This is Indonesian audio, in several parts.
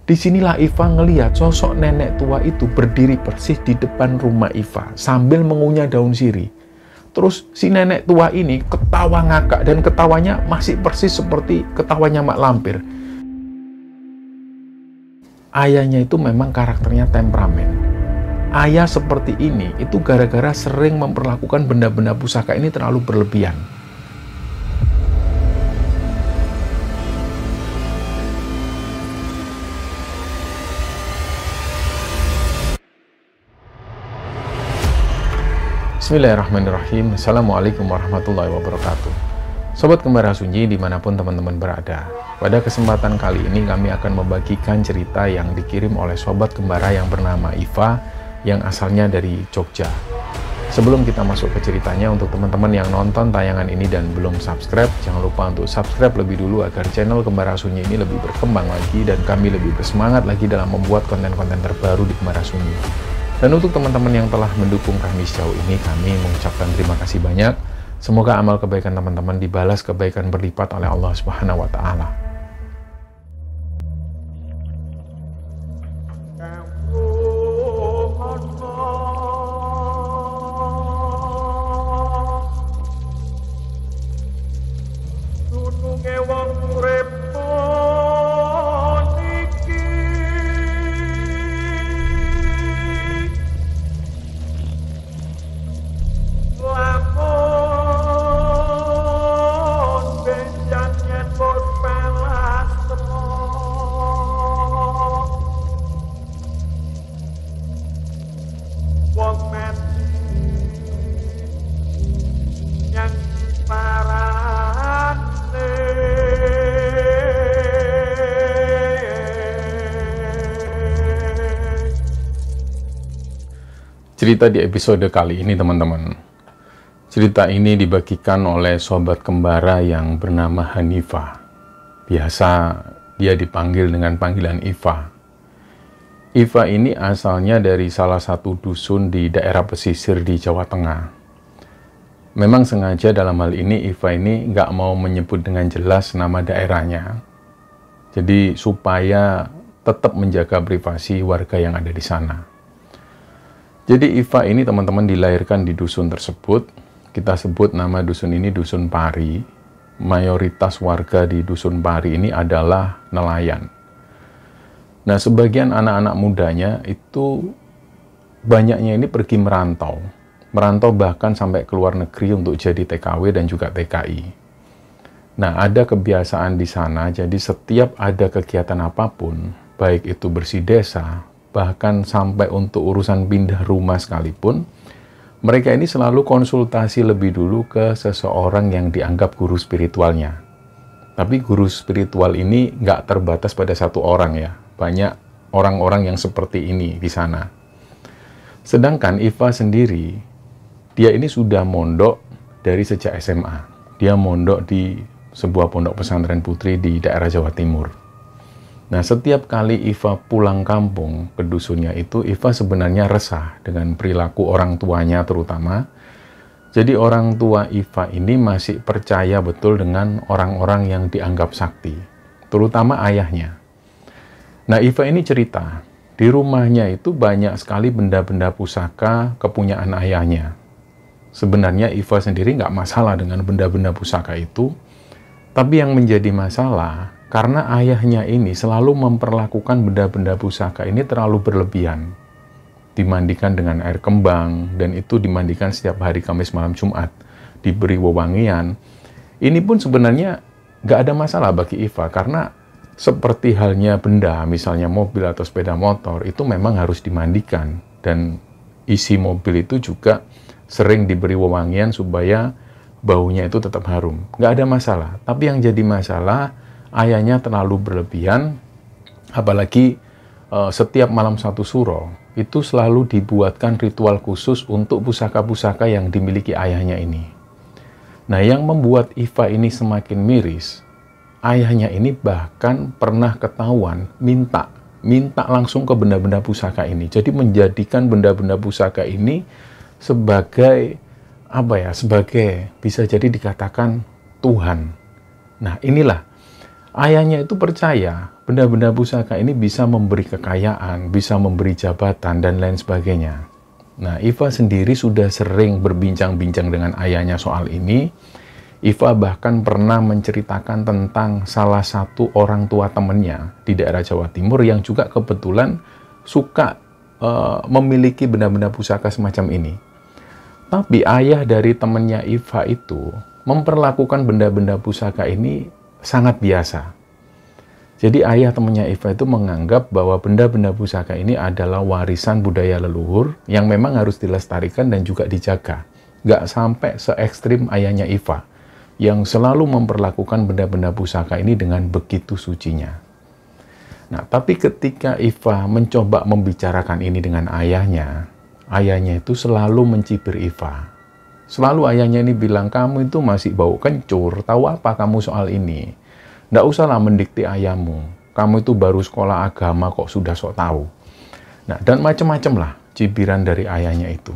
Disinilah Iva ngelihat sosok nenek tua itu berdiri persis di depan rumah Iva sambil mengunyah daun sirih. Terus si nenek tua ini ketawa ngakak dan ketawanya masih persis seperti ketawanya Mak Lampir. Ayahnya itu memang karakternya temperamen. Ayah seperti ini itu gara-gara sering memperlakukan benda-benda pusaka ini terlalu berlebihan. Bismillahirrahmanirrahim. Assalamualaikum warahmatullahi wabarakatuh. Sobat Kembara Sunyi dimanapun teman-teman berada. Pada kesempatan kali ini kami akan membagikan cerita yang dikirim oleh Sobat Kembara yang bernama Iva yang asalnya dari Jogja. Sebelum kita masuk ke ceritanya, untuk teman-teman yang nonton tayangan ini dan belum subscribe, jangan lupa untuk subscribe lebih dulu agar channel Kembara Sunyi ini lebih berkembang lagi dan kami lebih bersemangat lagi dalam membuat konten-konten terbaru di Kembara Sunyi. Dan untuk teman-teman yang telah mendukung kami sejauh ini, kami mengucapkan terima kasih banyak. Semoga amal kebaikan teman-teman dibalas kebaikan berlipat oleh Allah Subhanahu wa Ta'ala. Cerita di episode kali ini teman-teman. Cerita ini dibagikan oleh Sobat Kembara yang bernama Hanifah. Biasa dia dipanggil dengan panggilan Iva. Iva ini asalnya dari salah satu dusun di daerah pesisir di Jawa Tengah. Memang sengaja dalam hal ini Iva ini nggak mau menyebut dengan jelas nama daerahnya. Jadi supaya tetap menjaga privasi warga yang ada di sana. Jadi Iva ini teman-teman dilahirkan di dusun tersebut. Kita sebut nama dusun ini Dusun Pari. Mayoritas warga di Dusun Pari ini adalah nelayan. Nah, sebagian anak-anak mudanya itu banyaknya ini pergi merantau. Merantau bahkan sampai ke luar negeri untuk jadi TKW dan juga TKI. Nah, ada kebiasaan di sana, jadi setiap ada kegiatan apapun, baik itu bersih desa, bahkan sampai untuk urusan pindah rumah sekalipun, mereka ini selalu konsultasi lebih dulu ke seseorang yang dianggap guru spiritualnya. Tapi guru spiritual ini nggak terbatas pada satu orang ya, banyak orang-orang yang seperti ini di sana. Sedangkan Iva sendiri, dia ini sudah mondok dari sejak SMA. Dia mondok di sebuah pondok pesantren putri di daerah Jawa Timur. Nah, setiap kali Iva pulang kampung ke dusunnya itu, Iva sebenarnya resah dengan perilaku orang tuanya terutama. Jadi orang tua Iva ini masih percaya betul dengan orang-orang yang dianggap sakti, terutama ayahnya. Nah, Iva ini cerita, di rumahnya itu banyak sekali benda-benda pusaka kepunyaan ayahnya. Sebenarnya Iva sendiri nggak masalah dengan benda-benda pusaka itu, tapi yang menjadi masalah, karena ayahnya ini selalu memperlakukan benda-benda pusaka ini terlalu berlebihan. Dimandikan dengan air kembang, dan itu dimandikan setiap hari Kamis malam Jumat. Diberi wewangian. Ini pun sebenarnya nggak ada masalah bagi Iva, karena seperti halnya benda, misalnya mobil atau sepeda motor, itu memang harus dimandikan. Dan isi mobil itu juga sering diberi wewangian supaya baunya itu tetap harum. Nggak ada masalah. Tapi yang jadi masalah, ayahnya terlalu berlebihan, apalagi setiap malam satu suro itu selalu dibuatkan ritual khusus untuk pusaka-pusaka yang dimiliki ayahnya ini. Nah, yang membuat Iva ini semakin miris, ayahnya ini bahkan pernah ketahuan minta langsung ke benda-benda pusaka ini. Jadi menjadikan benda-benda pusaka ini sebagai sebagai bisa jadi dikatakan Tuhan. Nah, inilah Ayahnya itu percaya benda-benda pusaka ini bisa memberi kekayaan, bisa memberi jabatan, dan lain sebagainya. Nah, Iva sendiri sudah sering berbincang-bincang dengan ayahnya soal ini. Iva bahkan pernah menceritakan tentang salah satu orang tua temannya di daerah Jawa Timur yang juga kebetulan suka memiliki benda-benda pusaka semacam ini. Tapi ayah dari temannya Iva itu memperlakukan benda-benda pusaka ini sangat biasa. Jadi ayah temannya Iva itu menganggap bahwa benda-benda pusaka ini adalah warisan budaya leluhur yang memang harus dilestarikan dan juga dijaga. Nggak sampai se-ekstrim ayahnya Iva yang selalu memperlakukan benda-benda pusaka ini dengan begitu sucinya. Nah, tapi ketika Iva mencoba membicarakan ini dengan ayahnya itu selalu mencibir Iva. Selalu ayahnya ini bilang, kamu itu masih bau kencur, tahu apa kamu soal ini? Nggak usahlah mendikte ayahmu, kamu itu baru sekolah agama kok sudah sok tahu. Nah, dan macam-macam lah cibiran dari ayahnya itu.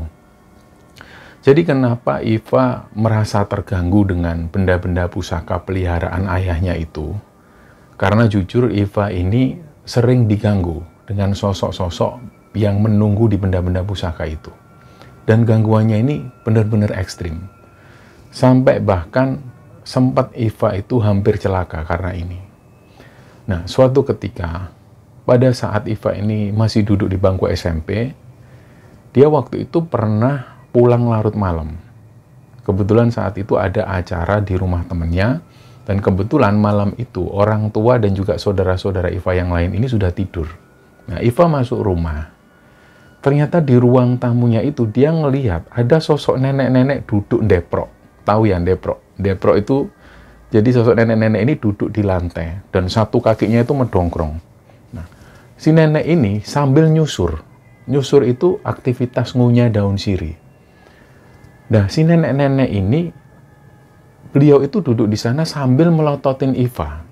Jadi kenapa Iva merasa terganggu dengan benda-benda pusaka peliharaan ayahnya itu? Karena jujur Iva ini sering diganggu dengan sosok-sosok yang menunggu di benda-benda pusaka itu. Dan gangguannya ini benar-benar ekstrim. Sampai bahkan sempat Iva itu hampir celaka karena ini. Nah, suatu ketika, pada saat Iva ini masih duduk di bangku SMP, dia waktu itu pernah pulang larut malam. Kebetulan saat itu ada acara di rumah temannya, dan kebetulan malam itu orang tua dan juga saudara-saudara Iva yang lain ini sudah tidur. Nah, Iva masuk rumah. Ternyata di ruang tamunya itu dia ngelihat ada sosok nenek-nenek duduk ndeprok. Tahu ya ndeprok? Ndeprok itu jadi sosok nenek-nenek ini duduk di lantai dan satu kakinya itu mendongkrong. Nah, si nenek ini sambil nyusur. Nyusur itu aktivitas ngunyah daun sirih. Nah, si nenek-nenek ini beliau itu duduk di sana sambil melototin Iva.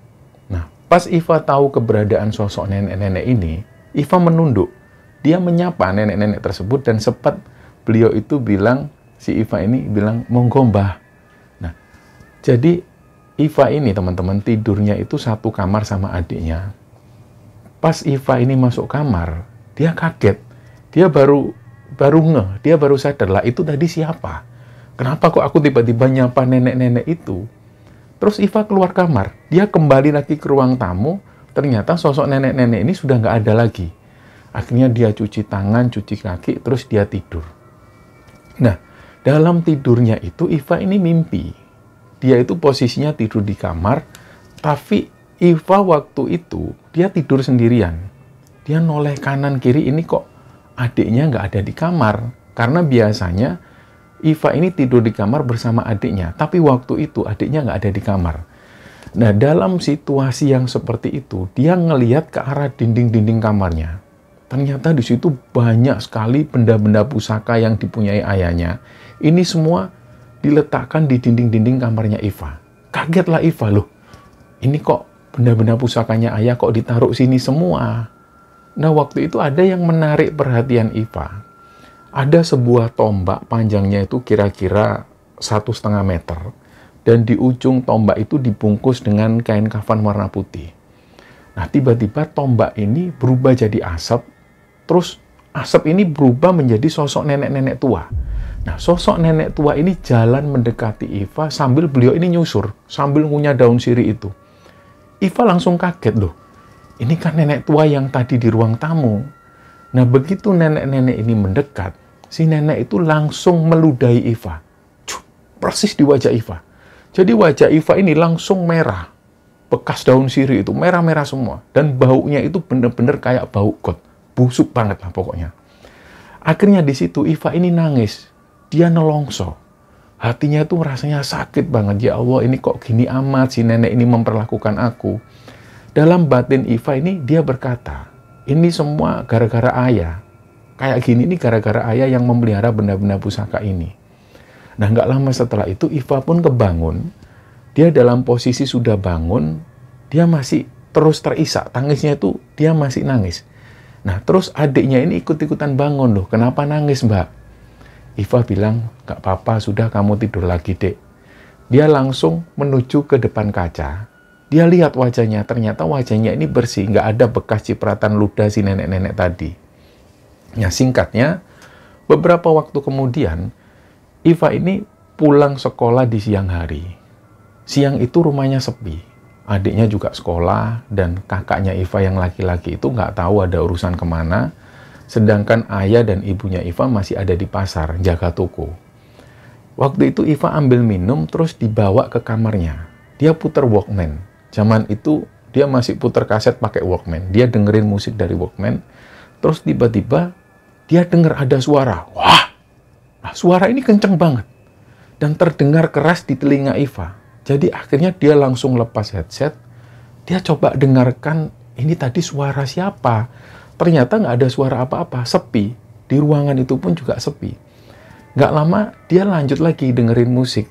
Nah, pas Iva tahu keberadaan sosok nenek-nenek ini, Iva menunduk. Dia menyapa nenek-nenek tersebut dan sempat beliau itu bilang, si Iva ini bilang, monggo mbah. Nah, jadi Iva ini teman-teman tidurnya itu satu kamar sama adiknya. Pas Iva ini masuk kamar, dia kaget. Dia baru ngeh, dia baru sadar lah itu tadi siapa? Kenapa kok aku tiba-tiba nyapa nenek-nenek itu? Terus Iva keluar kamar, dia kembali lagi ke ruang tamu, ternyata sosok nenek-nenek ini sudah nggak ada lagi. Akhirnya dia cuci tangan, cuci kaki, terus dia tidur. Nah, dalam tidurnya itu Iva ini mimpi. Dia itu posisinya tidur di kamar, tapi Iva waktu itu dia tidur sendirian. Dia noleh kanan kiri, ini kok adiknya nggak ada di kamar. Karena biasanya Iva ini tidur di kamar bersama adiknya, tapi waktu itu adiknya nggak ada di kamar. Nah, dalam situasi yang seperti itu, dia ngelihat ke arah dinding-dinding kamarnya. Ternyata di situ banyak sekali benda-benda pusaka yang dipunyai ayahnya. Ini semua diletakkan di dinding-dinding kamarnya Iva. Kagetlah Iva, loh. Ini kok benda-benda pusakanya ayah kok ditaruh sini semua? Nah, waktu itu ada yang menarik perhatian Iva. Ada sebuah tombak panjangnya itu kira-kira 1,5 meter. Dan di ujung tombak itu dibungkus dengan kain kafan warna putih. Nah, tiba-tiba tombak ini berubah jadi asap. Terus asap ini berubah menjadi sosok nenek-nenek tua. Nah, sosok nenek tua ini jalan mendekati Iva sambil beliau ini nyusur, sambil ngunyah daun sirih itu. Iva langsung kaget, loh. Ini kan nenek tua yang tadi di ruang tamu. Nah, begitu nenek-nenek ini mendekat, si nenek itu langsung meludahi Iva. Persis di wajah Iva. Jadi wajah Iva ini langsung merah. Bekas daun sirih itu merah-merah semua. Dan baunya itu benar-benar kayak bau got. Busuk banget lah pokoknya. Akhirnya di situ Iva ini nangis. Dia nelongso. Hatinya tuh rasanya sakit banget. Ya Allah, ini kok gini amat si nenek ini memperlakukan aku. Dalam batin Iva ini dia berkata, ini semua gara-gara ayah. Kayak gini ini gara-gara ayah yang memelihara benda-benda pusaka ini. Nah, nggak lama setelah itu Iva pun kebangun. Dia dalam posisi sudah bangun, dia masih terus terisak. Tangisnya itu dia masih nangis. Nah, terus adiknya ini ikut-ikutan bangun, loh. Kenapa nangis, Mbak? Iva bilang, gak apa-apa, sudah kamu tidur lagi, Dek. Dia langsung menuju ke depan kaca. Dia lihat wajahnya, ternyata wajahnya ini bersih, nggak ada bekas cipratan ludah si nenek-nenek tadi. Nah, singkatnya, beberapa waktu kemudian, Iva ini pulang sekolah di siang hari. Siang itu rumahnya sepi. Adiknya juga sekolah, dan kakaknya Iva yang laki-laki itu nggak tahu ada urusan kemana, sedangkan ayah dan ibunya Iva masih ada di pasar, jaga toko. Waktu itu Iva ambil minum, terus dibawa ke kamarnya. Dia puter Walkman. Zaman itu dia masih puter kaset pakai Walkman. Dia dengerin musik dari Walkman, terus tiba-tiba dia dengar ada suara. Wah! Nah, suara ini kenceng banget. Dan terdengar keras di telinga Iva. Jadi akhirnya dia langsung lepas headset. Dia coba dengarkan, ini tadi suara siapa? Ternyata nggak ada suara apa-apa, sepi. Di ruangan itu pun juga sepi. Nggak lama, dia lanjut lagi dengerin musik.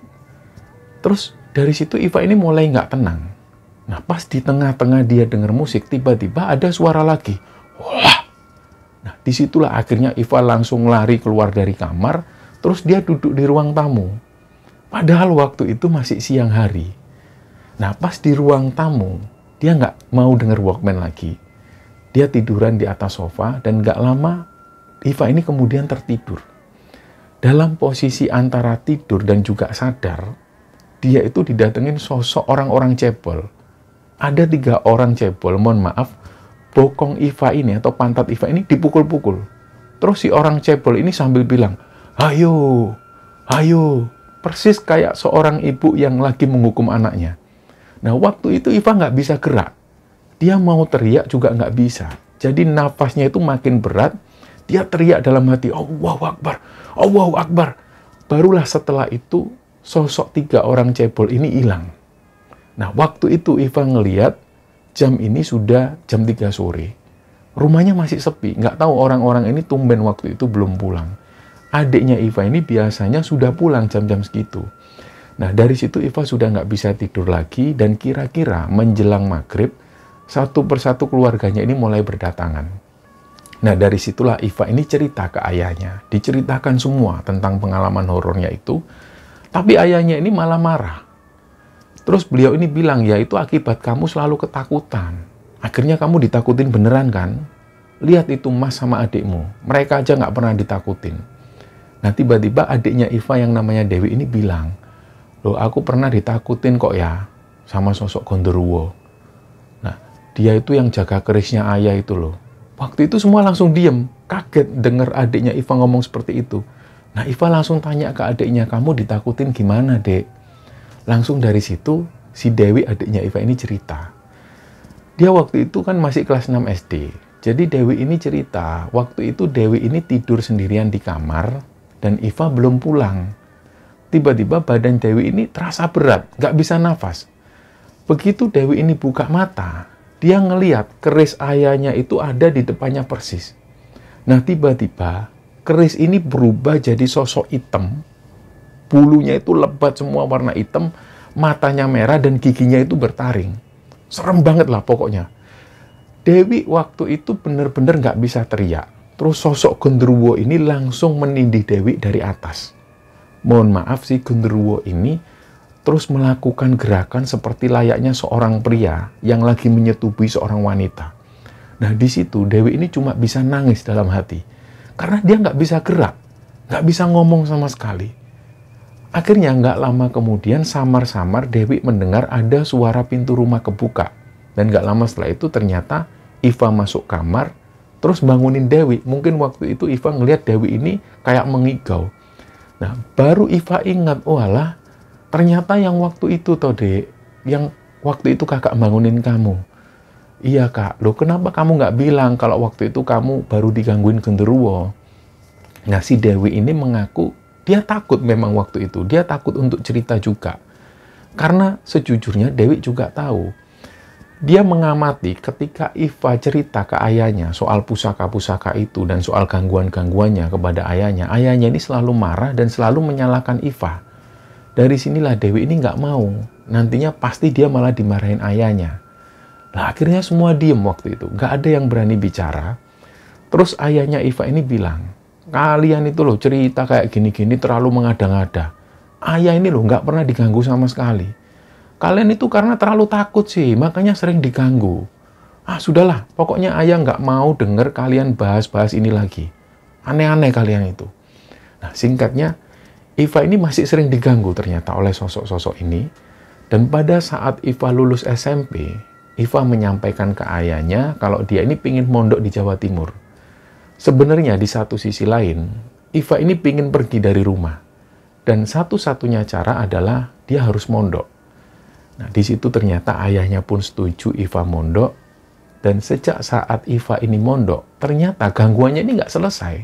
Terus dari situ Iva ini mulai nggak tenang. Nah, pas di tengah-tengah dia denger musik, tiba-tiba ada suara lagi. Wah! Nah, disitulah akhirnya Iva langsung lari keluar dari kamar, terus dia duduk di ruang tamu. Padahal waktu itu masih siang hari. Nah, pas di ruang tamu, dia nggak mau denger Walkman lagi. Dia tiduran di atas sofa, dan nggak lama, Iva ini kemudian tertidur. Dalam posisi antara tidur dan juga sadar, dia itu didatengin sosok orang-orang cebol. Ada 3 orang cebol, mohon maaf, bokong Iva ini atau pantat Iva ini dipukul-pukul. Terus si orang cebol ini sambil bilang, ayo, ayo, persis kayak seorang ibu yang lagi menghukum anaknya. Nah, waktu itu Iva nggak bisa gerak. Dia mau teriak juga nggak bisa. Jadi nafasnya itu makin berat. Dia teriak dalam hati, Allahu Akbar, Allahu Akbar. Barulah setelah itu, sosok 3 orang cebol ini hilang. Nah, waktu itu Iva ngeliat, jam ini sudah jam 3 sore. Rumahnya masih sepi, nggak tahu orang-orang ini tumben waktu itu belum pulang. Adiknya Iva ini biasanya sudah pulang jam-jam segitu. Nah, dari situ Iva sudah nggak bisa tidur lagi, dan kira-kira menjelang maghrib, satu persatu keluarganya ini mulai berdatangan. Nah, dari situlah Iva ini cerita ke ayahnya. Diceritakan semua tentang pengalaman horornya itu. Tapi ayahnya ini malah marah. Terus beliau ini bilang, ya itu akibat kamu selalu ketakutan. Akhirnya kamu ditakutin beneran kan? Lihat itu Mas sama adikmu. Mereka aja nggak pernah ditakutin. Nah, tiba-tiba adiknya Iva yang namanya Dewi ini bilang, loh aku pernah ditakutin kok ya sama sosok Gondoruo. Nah, dia itu yang jaga kerisnya ayah itu loh. Waktu itu semua langsung diem, kaget dengar adiknya Iva ngomong seperti itu. Nah, Iva langsung tanya ke adiknya, kamu ditakutin gimana, Dek? Langsung dari situ, si Dewi adiknya Iva ini cerita. Dia waktu itu kan masih kelas 6 SD. Jadi Dewi ini cerita, waktu itu Dewi ini tidur sendirian di kamar, dan Iva belum pulang. Tiba-tiba badan Dewi ini terasa berat, nggak bisa nafas. Begitu Dewi ini buka mata, dia ngeliat keris ayahnya itu ada di depannya persis. Nah, tiba-tiba keris ini berubah jadi sosok hitam. Bulunya itu lebat semua warna hitam, matanya merah dan giginya itu bertaring. Serem banget lah pokoknya. Dewi waktu itu bener-bener nggak bisa teriak. Terus sosok Gondoruo ini langsung menindih Dewi dari atas. Mohon maaf si Gondoruo ini terus melakukan gerakan seperti layaknya seorang pria yang lagi menyetubuhi seorang wanita. Nah, di situ Dewi ini cuma bisa nangis dalam hati. Karena dia nggak bisa gerak, nggak bisa ngomong sama sekali. Akhirnya nggak lama kemudian samar-samar Dewi mendengar ada suara pintu rumah kebuka. Dan nggak lama setelah itu ternyata Iva masuk kamar, terus bangunin Dewi. Mungkin waktu itu Iva ngelihat Dewi ini kayak mengigau. Nah, baru Iva ingat, oh alah, ternyata yang waktu itu toh Dek, yang waktu itu kakak bangunin kamu. Iya kak, loh kenapa kamu nggak bilang kalau waktu itu kamu baru digangguin Gondoruo? Nah, si Dewi ini mengaku dia takut memang waktu itu. Dia takut untuk cerita juga. Karena sejujurnya Dewi juga tahu. Dia mengamati ketika Iva cerita ke ayahnya soal pusaka-pusaka itu dan soal gangguan-gangguannya kepada ayahnya. Ayahnya ini selalu marah dan selalu menyalahkan Iva. Dari sinilah Dewi ini nggak mau. Nantinya pasti dia malah dimarahin ayahnya. Nah, akhirnya semua diem waktu itu. Nggak ada yang berani bicara. Terus ayahnya Iva ini bilang, kalian itu loh cerita kayak gini-gini terlalu mengada-ngada. Ayah ini loh nggak pernah diganggu sama sekali. Kalian itu karena terlalu takut sih, makanya sering diganggu. Ah, sudahlah, pokoknya ayah nggak mau dengar kalian bahas-bahas ini lagi. Aneh-aneh kalian itu. Nah, singkatnya, Iva ini masih sering diganggu ternyata oleh sosok-sosok ini. Dan pada saat Iva lulus SMP, Iva menyampaikan ke ayahnya kalau dia ini pingin mondok di Jawa Timur. Sebenarnya di satu sisi lain, Iva ini pingin pergi dari rumah. Dan satu-satunya cara adalah dia harus mondok. Nah, di situ ternyata ayahnya pun setuju Iva mondok. Dan sejak saat Iva ini mondok, ternyata gangguannya ini nggak selesai.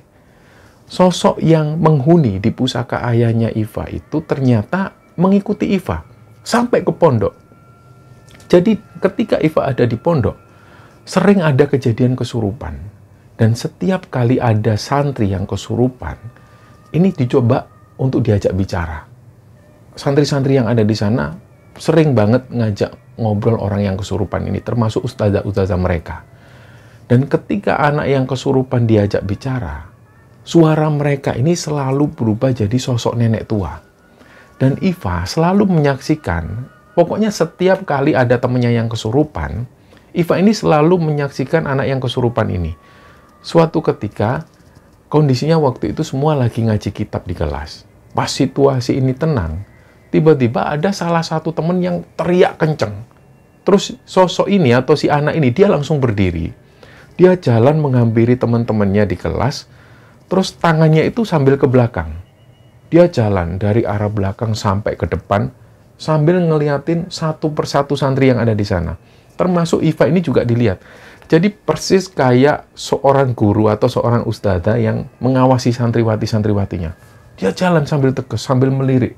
Sosok yang menghuni di pusaka ayahnya Iva itu ternyata mengikuti Iva sampai ke pondok. Jadi ketika Iva ada di pondok, sering ada kejadian kesurupan. Dan setiap kali ada santri yang kesurupan, ini dicoba untuk diajak bicara. Santri-santri yang ada di sana sering banget ngajak ngobrol orang yang kesurupan ini, termasuk ustazah-ustazah mereka. Dan ketika anak yang kesurupan diajak bicara, suara mereka ini selalu berubah jadi sosok nenek tua. Dan Iva selalu menyaksikan, pokoknya setiap kali ada temannya yang kesurupan, Iva ini selalu menyaksikan anak yang kesurupan ini. Suatu ketika, kondisinya waktu itu semua lagi ngaji kitab di kelas. Pas situasi ini tenang, tiba-tiba ada salah satu teman yang teriak kenceng. Terus sosok ini atau si anak ini, dia langsung berdiri. Dia jalan menghampiri teman-temannya di kelas, terus tangannya itu sambil ke belakang. Dia jalan dari arah belakang sampai ke depan, sambil ngeliatin satu persatu santri yang ada di sana. Termasuk Iva ini juga dilihat. Jadi persis kayak seorang guru atau seorang ustadzah yang mengawasi santriwati-santriwatinya. Dia jalan sambil tegas, sambil melirik.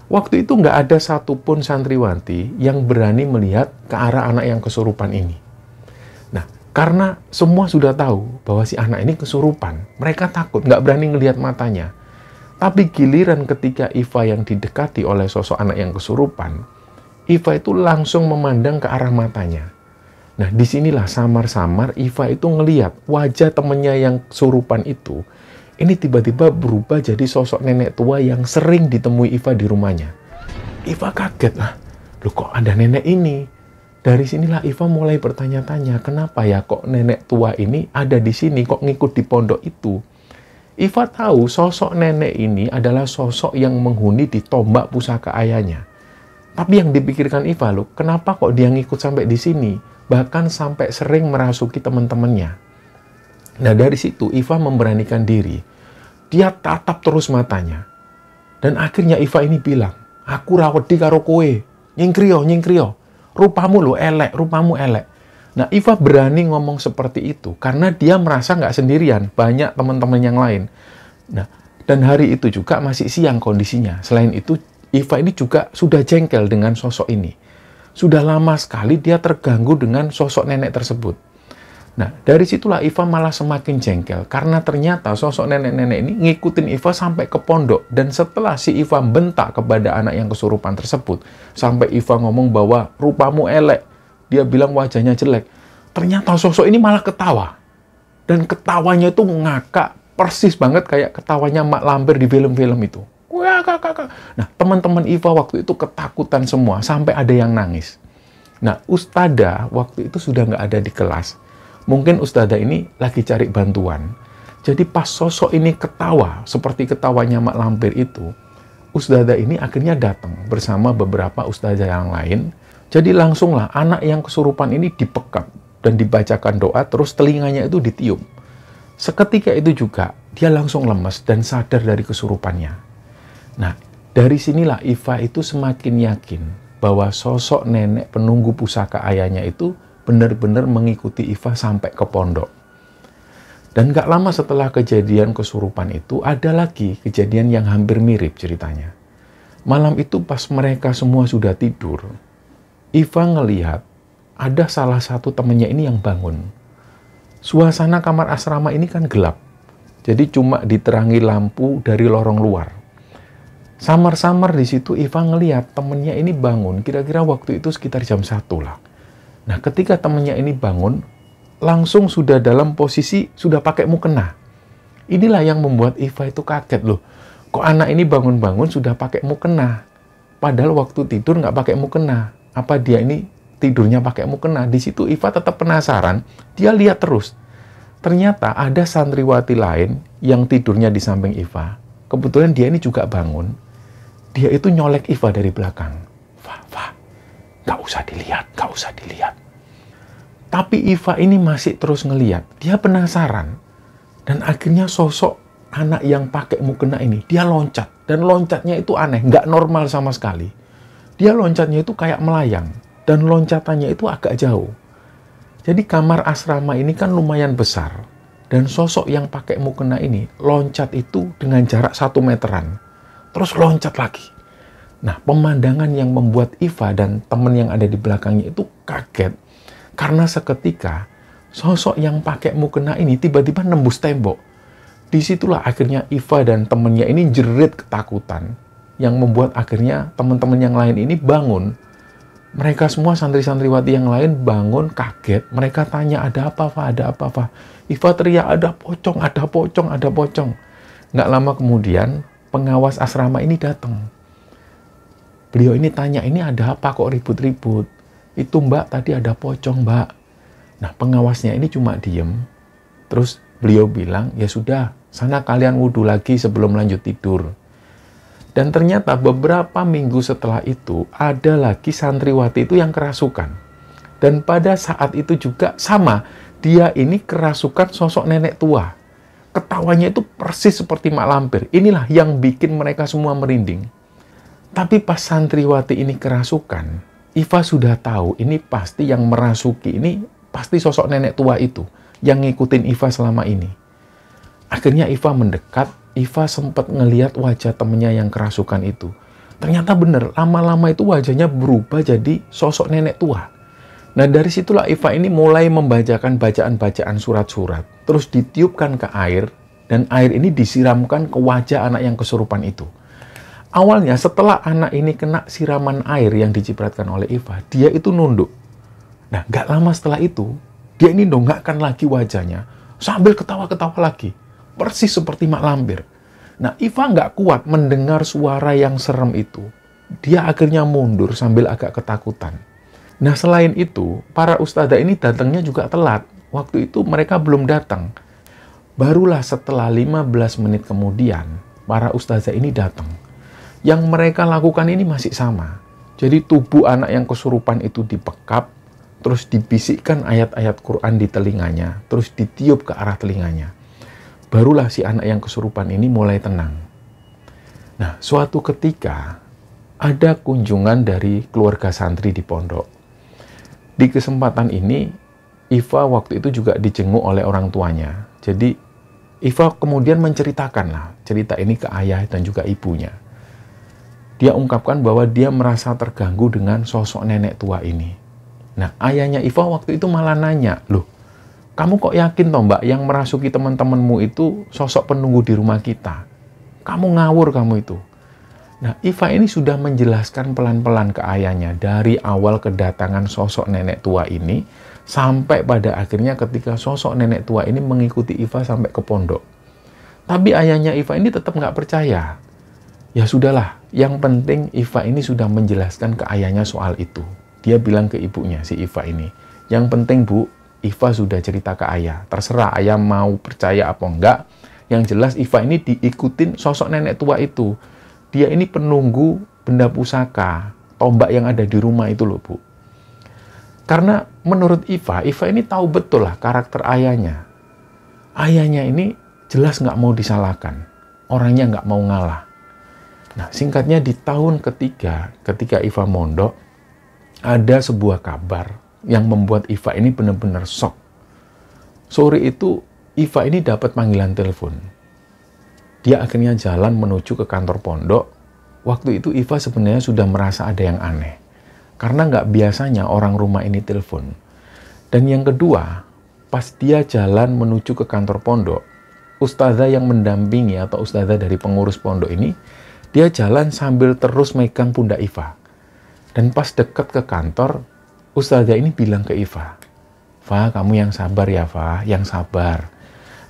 Waktu itu nggak ada satupun santriwati yang berani melihat ke arah anak yang kesurupan ini. Nah, karena semua sudah tahu bahwa si anak ini kesurupan, mereka takut, nggak berani ngelihat matanya. Tapi giliran ketika Iva yang didekati oleh sosok anak yang kesurupan, Iva itu langsung memandang ke arah matanya. Nah, disinilah samar-samar Iva itu ngelihat wajah temennya yang kesurupan itu, ini tiba-tiba berubah jadi sosok nenek tua yang sering ditemui Iva di rumahnya. Iva kaget lah, loh kok ada nenek ini? Dari sinilah Iva mulai bertanya-tanya, kenapa ya kok nenek tua ini ada di sini, kok ngikut di pondok itu? Iva tahu sosok nenek ini adalah sosok yang menghuni di tombak pusaka ayahnya. Tapi yang dipikirkan Iva, loh kenapa kok dia ngikut sampai di sini? Bahkan sampai sering merasuki teman-temannya. Nah, dari situ Iva memberanikan diri. Dia tatap terus matanya. Dan akhirnya Iva ini bilang, aku rawedi karo kowe. Nyingkrio. Rupamu lo elek, rupamu elek. Nah, Iva berani ngomong seperti itu karena dia merasa nggak sendirian. Banyak teman-teman yang lain. Nah, dan hari itu juga masih siang kondisinya. Selain itu, Iva ini juga sudah jengkel dengan sosok ini. Sudah lama sekali dia terganggu dengan sosok nenek tersebut. Nah, dari situlah Iva malah semakin jengkel, karena ternyata sosok nenek-nenek ini ngikutin Iva sampai ke pondok. Dan setelah si Iva bentak kepada anak yang kesurupan tersebut, sampai Iva ngomong bahwa rupamu elek, dia bilang wajahnya jelek, ternyata sosok ini malah ketawa. Dan ketawanya itu ngakak, persis banget kayak ketawanya Mak Lampir di film-film itu. Wah, kakak. Nah, teman-teman Iva waktu itu ketakutan semua, sampai ada yang nangis. Nah, Ustadzah waktu itu sudah nggak ada di kelas. Mungkin ustadzah ini lagi cari bantuan. Jadi pas sosok ini ketawa, seperti ketawanya Mak Lampir itu, ustadzah ini akhirnya datang bersama beberapa ustadzah yang lain. Jadi langsunglah anak yang kesurupan ini dipekap dan dibacakan doa, terus telinganya itu ditiup. Seketika itu juga, dia langsung lemes dan sadar dari kesurupannya. Nah, dari sinilah Iva itu semakin yakin bahwa sosok nenek penunggu pusaka ayahnya itu benar-benar mengikuti Iva sampai ke pondok. Dan gak lama setelah kejadian kesurupan itu, ada lagi kejadian yang hampir mirip ceritanya. Malam itu pas mereka semua sudah tidur, Iva ngelihat ada salah satu temannya ini yang bangun. Suasana kamar asrama ini kan gelap, jadi cuma diterangi lampu dari lorong luar. Samar-samar di situ Iva ngelihat temannya ini bangun, kira-kira waktu itu sekitar jam 1 lah. Nah, ketika temannya ini bangun, langsung sudah dalam posisi sudah pakai mukena. Inilah yang membuat Iva itu kaget loh. Kok anak ini bangun-bangun sudah pakai mukena? Padahal waktu tidur nggak pakai mukena. Apa dia ini tidurnya pakai mukena? Di situ Iva tetap penasaran, dia lihat terus. Ternyata ada santriwati lain yang tidurnya di samping Iva. Kebetulan dia ini juga bangun. Dia itu nyolek Iva dari belakang. Fa, nggak usah dilihat, nggak usah dilihat. Tapi Iva ini masih terus ngeliat. Dia penasaran. Dan akhirnya sosok anak yang pakai mukena ini, dia loncat. Dan loncatnya itu aneh, nggak normal sama sekali. Dia loncatnya itu kayak melayang. Dan loncatannya itu agak jauh. Jadi kamar asrama ini kan lumayan besar. Dan sosok yang pakai mukena ini loncat itu dengan jarak 1 meteran. Terus loncat lagi. Nah, pemandangan yang membuat Iva dan teman yang ada di belakangnya itu kaget. Karena seketika sosok yang pakai mukena ini tiba-tiba nembus tembok. Disitulah akhirnya Iva dan temannya ini jerit ketakutan. Yang membuat akhirnya teman-teman yang lain ini bangun. Mereka semua santri-santriwati yang lain bangun kaget. Mereka tanya, ada apa, Fa? Ada apa, Fa? Iva teriak, ada pocong, ada pocong, ada pocong. Nggak lama kemudian, pengawas asrama ini datang. Beliau ini tanya, ini ada apa kok ribut-ribut? Itu Mbak, tadi ada pocong, Mbak. Nah, pengawasnya ini cuma diem. Terus beliau bilang, ya sudah, sana kalian wudhu lagi sebelum lanjut tidur. Dan ternyata beberapa minggu setelah itu, ada lagi santriwati itu yang kerasukan. Dan pada saat itu juga sama, dia ini kerasukan sosok nenek tua. Ketawanya itu persis seperti mak lampir. Inilah yang bikin mereka semua merinding. Tapi pas santriwati ini kerasukan, Iva sudah tahu ini pasti yang merasuki, ini pasti sosok nenek tua itu, yang ngikutin Iva selama ini. Akhirnya Iva mendekat. Iva sempat ngeliat wajah temennya yang kerasukan itu. Ternyata bener, lama-lama itu wajahnya berubah jadi sosok nenek tua. Nah, dari situlah Iva ini mulai membacakan bacaan-bacaan surat-surat. Terus ditiupkan ke air, dan air ini disiramkan ke wajah anak yang kesurupan itu. Awalnya setelah anak ini kena siraman air yang dicipratkan oleh Iva, dia itu nunduk. Nah, gak lama setelah itu, dia ini dongakkan lagi wajahnya, sambil ketawa-ketawa lagi. Persis seperti mak lampir. Nah, Iva nggak kuat mendengar suara yang serem itu. Dia akhirnya mundur sambil agak ketakutan. Nah, selain itu, para ustadzah ini datangnya juga telat. Waktu itu mereka belum datang. Barulah setelah 15 menit kemudian, para ustadzah ini datang. Yang mereka lakukan ini masih sama. Jadi tubuh anak yang kesurupan itu dibekap, terus dibisikkan ayat-ayat Quran di telinganya, terus ditiup ke arah telinganya. Barulah si anak yang kesurupan ini mulai tenang. Nah, suatu ketika ada kunjungan dari keluarga santri di pondok. Di kesempatan ini, Iva waktu itu juga dijenguk oleh orang tuanya. Jadi, Iva kemudian menceritakanlah cerita ini ke ayah dan juga ibunya. Dia ungkapkan bahwa dia merasa terganggu dengan sosok nenek tua ini. Nah, ayahnya Iva waktu itu malah nanya, loh, kamu kok yakin toh Mbak yang merasuki teman-temanmu itu sosok penunggu di rumah kita? Kamu ngawur kamu itu. Nah, Iva ini sudah menjelaskan pelan-pelan ke ayahnya dari awal kedatangan sosok nenek tua ini sampai pada akhirnya ketika sosok nenek tua ini mengikuti Iva sampai ke pondok. Tapi ayahnya Iva ini tetap nggak percaya. Ya sudahlah, yang penting Iva ini sudah menjelaskan ke ayahnya soal itu. Dia bilang ke ibunya, si Iva ini, yang penting Bu, Iva sudah cerita ke ayah. Terserah ayah mau percaya apa enggak. Yang jelas Iva ini diikutin sosok nenek tua itu. Dia ini penunggu benda pusaka, tombak yang ada di rumah itu loh Bu. Karena menurut Iva ini tahu betul lah karakter ayahnya. Ayahnya ini jelas nggak mau disalahkan. Orangnya nggak mau ngalah. Nah, singkatnya di tahun ketiga, ketika Iva mondok, ada sebuah kabar yang membuat Iva ini benar-benar shock. Sore itu, Iva ini dapat panggilan telepon. Dia akhirnya jalan menuju ke kantor pondok. Waktu itu Iva sebenarnya sudah merasa ada yang aneh. Karena nggak biasanya orang rumah ini telepon. Dan yang kedua, pas dia jalan menuju ke kantor pondok, ustazah yang mendampingi atau ustazah dari pengurus pondok ini, dia jalan sambil terus megang pundak Iva. Dan pas dekat ke kantor, ustazah ini bilang ke Iva, Fa, kamu yang sabar ya, Fa, yang sabar.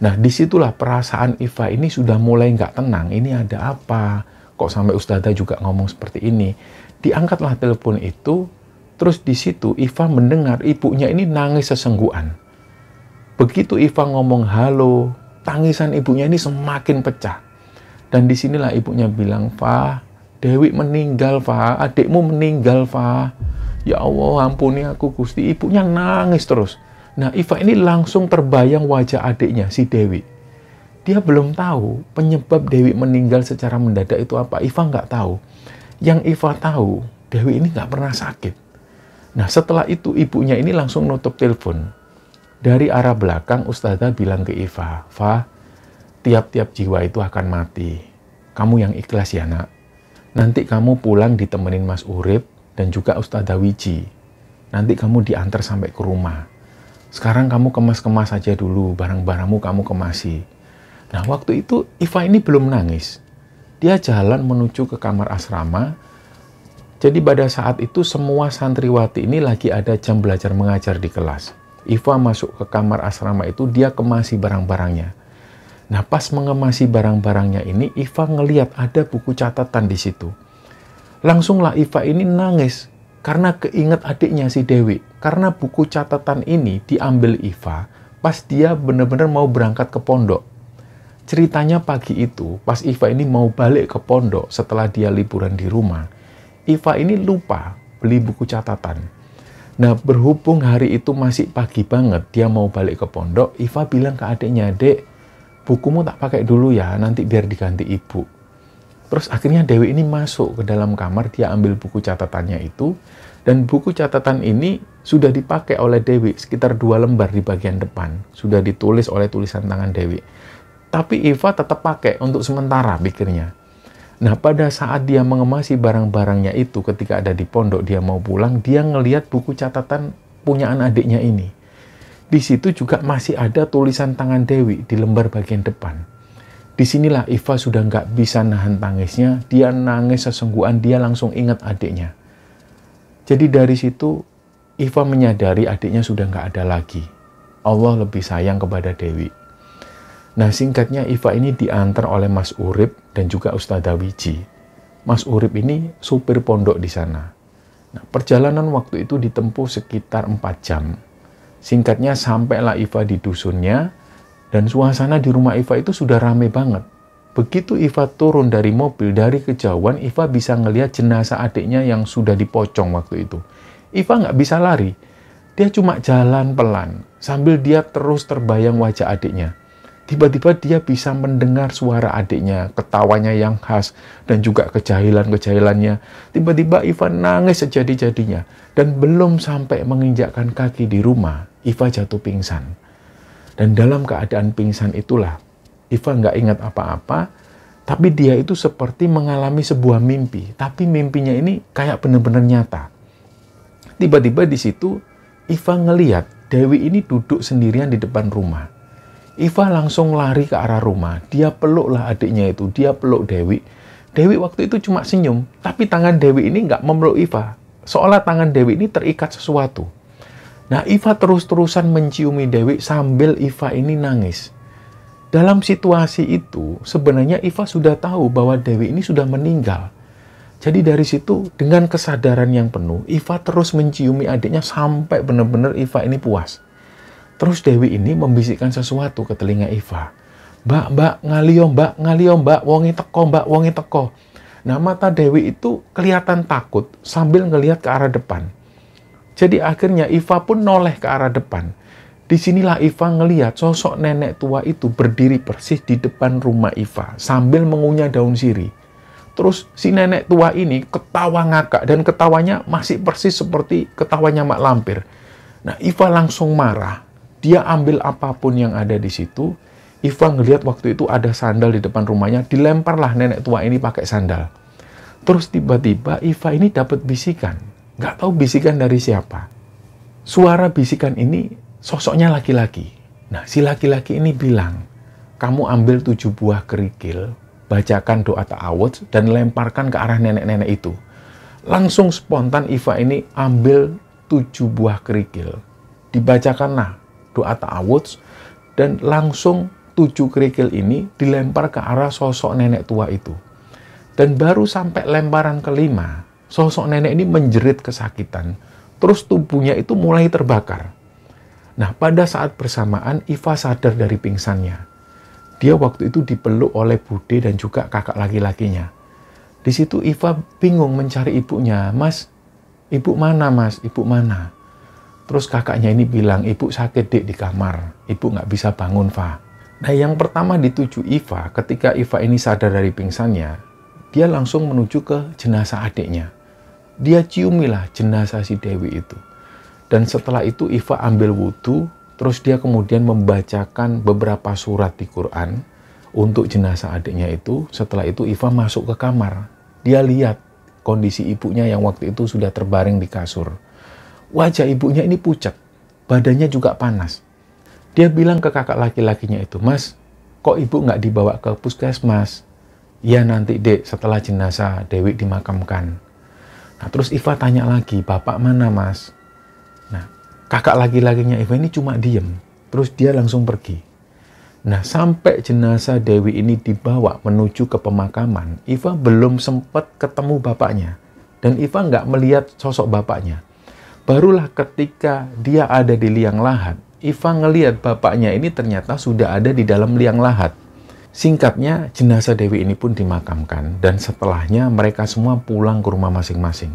Nah, disitulah perasaan Iva ini sudah mulai nggak tenang. Ini ada apa? kok sampai Ustadzah juga ngomong seperti ini. Diangkatlah telepon itu, terus di situ Iva mendengar ibunya ini nangis sesenggukan. Begitu Iva ngomong halo, tangisan ibunya ini semakin pecah. Dan disinilah ibunya bilang, "Fa, Dewi meninggal, Fa, adikmu meninggal, Fa. Ya Allah, ampuni aku Gusti." Ibunya nangis terus. Nah, Iva ini langsung terbayang wajah adiknya, si Dewi. Dia belum tahu penyebab Dewi meninggal secara mendadak itu apa. Iva nggak tahu. Yang Iva tahu, Dewi ini nggak pernah sakit. Nah, setelah itu ibunya ini langsung nutup telepon. Dari arah belakang, Ustadzah bilang ke Iva, "Fa, tiap-tiap jiwa itu akan mati. Kamu yang ikhlas ya, nak. Nanti kamu pulang ditemenin Mas Urip dan juga Ustadzah Wiji. Nanti kamu diantar sampai ke rumah. Sekarang kamu kemas-kemas aja dulu, barang-barangmu kamu kemasi." Nah, waktu itu Iva ini belum nangis. Dia jalan menuju ke kamar asrama. Jadi pada saat itu semua santriwati ini lagi ada jam belajar mengajar di kelas. Iva masuk ke kamar asrama itu, dia kemasi barang-barangnya. Nah, pas mengemasi barang-barangnya ini, Iva ngeliat ada buku catatan di situ. Langsunglah Iva ini nangis karena keinget adiknya si Dewi. Karena buku catatan ini diambil Iva pas dia benar-benar mau berangkat ke pondok. Ceritanya pagi itu, pas Iva ini mau balik ke pondok setelah dia liburan di rumah, Iva ini lupa beli buku catatan. Nah, berhubung hari itu masih pagi banget, dia mau balik ke pondok, Iva bilang ke adiknya, "Dek, bukumu tak pakai dulu ya, nanti biar diganti ibu." Terus akhirnya Dewi ini masuk ke dalam kamar, dia ambil buku catatannya itu, dan buku catatan ini sudah dipakai oleh Dewi, sekitar 2 lembar di bagian depan, sudah ditulis oleh tulisan tangan Dewi. Tapi Iva tetap pakai untuk sementara pikirnya. Nah, pada saat dia mengemasi barang-barangnya itu, ketika ada di pondok, dia mau pulang, dia ngelihat buku catatan punyaan adiknya ini. Di situ juga masih ada tulisan tangan Dewi di lembar bagian depan. Disinilah Iva sudah nggak bisa nahan tangisnya, dia nangis sesenggukan, dia langsung ingat adiknya. Jadi dari situ, Iva menyadari adiknya sudah nggak ada lagi. Allah lebih sayang kepada Dewi. Nah, singkatnya Iva ini diantar oleh Mas Urip dan juga Ustadzah Wiji. Mas Urip ini supir pondok di sana. Nah, perjalanan waktu itu ditempuh sekitar 4 jam. Singkatnya, sampailah Iva di dusunnya, dan suasana di rumah Iva itu sudah rame banget. Begitu Iva turun dari mobil, dari kejauhan, Iva bisa ngelihat jenazah adiknya yang sudah dipocong waktu itu. Iva nggak bisa lari. Dia cuma jalan pelan, sambil dia terus terbayang wajah adiknya. Tiba-tiba dia bisa mendengar suara adiknya, ketawanya yang khas, dan juga kejahilan-kejahilannya. Tiba-tiba Iva nangis sejadi-jadinya. Dan belum sampai menginjakkan kaki di rumah, Iva jatuh pingsan. Dan dalam keadaan pingsan itulah, Iva nggak ingat apa-apa, tapi dia itu seperti mengalami sebuah mimpi. Tapi mimpinya ini kayak benar-benar nyata. Tiba-tiba di situ, Iva ngeliat Dewi ini duduk sendirian di depan rumah. Iva langsung lari ke arah rumah. Dia peluklah adiknya itu. Dia peluk Dewi. Dewi waktu itu cuma senyum. Tapi tangan Dewi ini nggak memeluk Iva. Seolah tangan Dewi ini terikat sesuatu. Nah, Iva terus-terusan menciumi Dewi sambil Iva ini nangis. Dalam situasi itu, sebenarnya Iva sudah tahu bahwa Dewi ini sudah meninggal. Jadi dari situ, dengan kesadaran yang penuh, Iva terus menciumi adiknya sampai benar-benar Iva ini puas. Terus Dewi ini membisikkan sesuatu ke telinga Iva. Mbak, ngaliyo mbak, wongi teko. Nah, mata Dewi itu kelihatan takut sambil ngelihat ke arah depan. Jadi akhirnya Iva pun noleh ke arah depan. Disinilah Iva ngelihat sosok nenek tua itu berdiri persis di depan rumah Iva sambil mengunyah daun sirih. Terus si nenek tua ini ketawa ngakak dan ketawanya masih persis seperti ketawanya Mak Lampir. Nah, Iva langsung marah. Dia ambil apapun yang ada di situ. Iva ngelihat waktu itu ada sandal di depan rumahnya. Dilemparlah nenek tua ini pakai sandal. Terus tiba-tiba Iva ini dapat bisikan. Nggak tahu bisikan dari siapa. Suara bisikan ini sosoknya laki-laki. Nah, si laki-laki ini bilang, "Kamu ambil 7 buah kerikil, bacakan doa ta'awudz, dan lemparkan ke arah nenek-nenek itu." Langsung spontan Iva ini ambil 7 buah kerikil. Dibacakanlah doa ta'awudz, dan langsung 7 kerikil ini dilempar ke arah sosok nenek tua itu. Dan baru sampai lemparan kelima, sosok nenek ini menjerit kesakitan, terus tubuhnya itu mulai terbakar. Nah, pada saat bersamaan, Iva sadar dari pingsannya. Dia waktu itu dipeluk oleh Bude dan juga kakak laki-lakinya. Di situ Iva bingung mencari ibunya. Mas, ibu mana mas? Ibu mana? Terus kakaknya ini bilang, ibu sakit dek di kamar. Ibu nggak bisa bangun, Fa. Nah, yang pertama dituju Iva, ketika Iva ini sadar dari pingsannya, dia langsung menuju ke jenazah adiknya. Dia ciumilah jenazah si Dewi itu. Dan setelah itu Iva ambil wudhu, terus dia kemudian membacakan beberapa surat di Quran untuk jenazah adiknya itu. Setelah itu Iva masuk ke kamar. Dia lihat kondisi ibunya yang waktu itu sudah terbaring di kasur. Wajah ibunya ini pucat, badannya juga panas. Dia bilang ke kakak laki-lakinya itu, Mas, kok ibu nggak dibawa ke puskesmas? Ya nanti dek, setelah jenazah Dewi dimakamkan. Nah, terus Iva tanya lagi, bapak mana mas? Nah, kakak laki-lakinya Iva ini cuma diem. Terus dia langsung pergi. Nah, sampai jenazah Dewi ini dibawa menuju ke pemakaman, Iva belum sempat ketemu bapaknya. Dan Iva nggak melihat sosok bapaknya. Barulah ketika dia ada di liang lahat, Iva ngelihat bapaknya ini ternyata sudah ada di dalam liang lahat. Singkatnya, jenazah Dewi ini pun dimakamkan, dan setelahnya mereka semua pulang ke rumah masing-masing.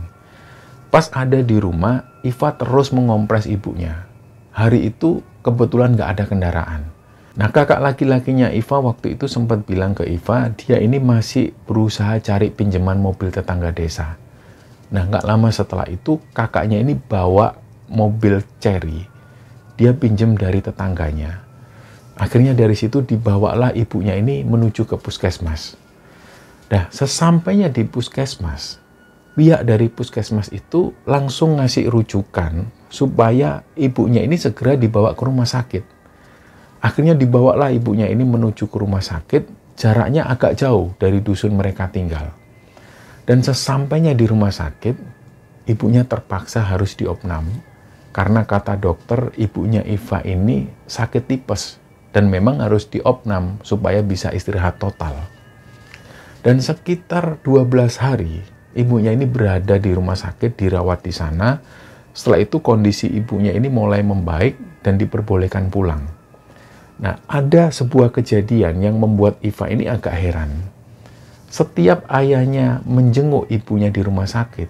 Pas ada di rumah, Iva terus mengompres ibunya. Hari itu kebetulan nggak ada kendaraan. Nah, kakak laki-lakinya Iva waktu itu sempat bilang ke Iva, dia ini masih berusaha cari pinjaman mobil tetangga desa. Nah, nggak lama setelah itu, kakaknya ini bawa mobil Cherry. Dia pinjam dari tetangganya. Akhirnya dari situ dibawalah ibunya ini menuju ke puskesmas. Nah, sesampainya di puskesmas, pihak dari puskesmas itu langsung ngasih rujukan supaya ibunya ini segera dibawa ke rumah sakit. Akhirnya dibawalah ibunya ini menuju ke rumah sakit, jaraknya agak jauh dari dusun mereka tinggal. Dan sesampainya di rumah sakit, ibunya terpaksa harus diopnam karena kata dokter ibunya Iva ini sakit tipes. Dan memang harus diopnam supaya bisa istirahat total. Dan sekitar 12 hari, ibunya ini berada di rumah sakit, dirawat di sana. Setelah itu kondisi ibunya ini mulai membaik dan diperbolehkan pulang. Nah, ada sebuah kejadian yang membuat Iva ini agak heran. Setiap ayahnya menjenguk ibunya di rumah sakit,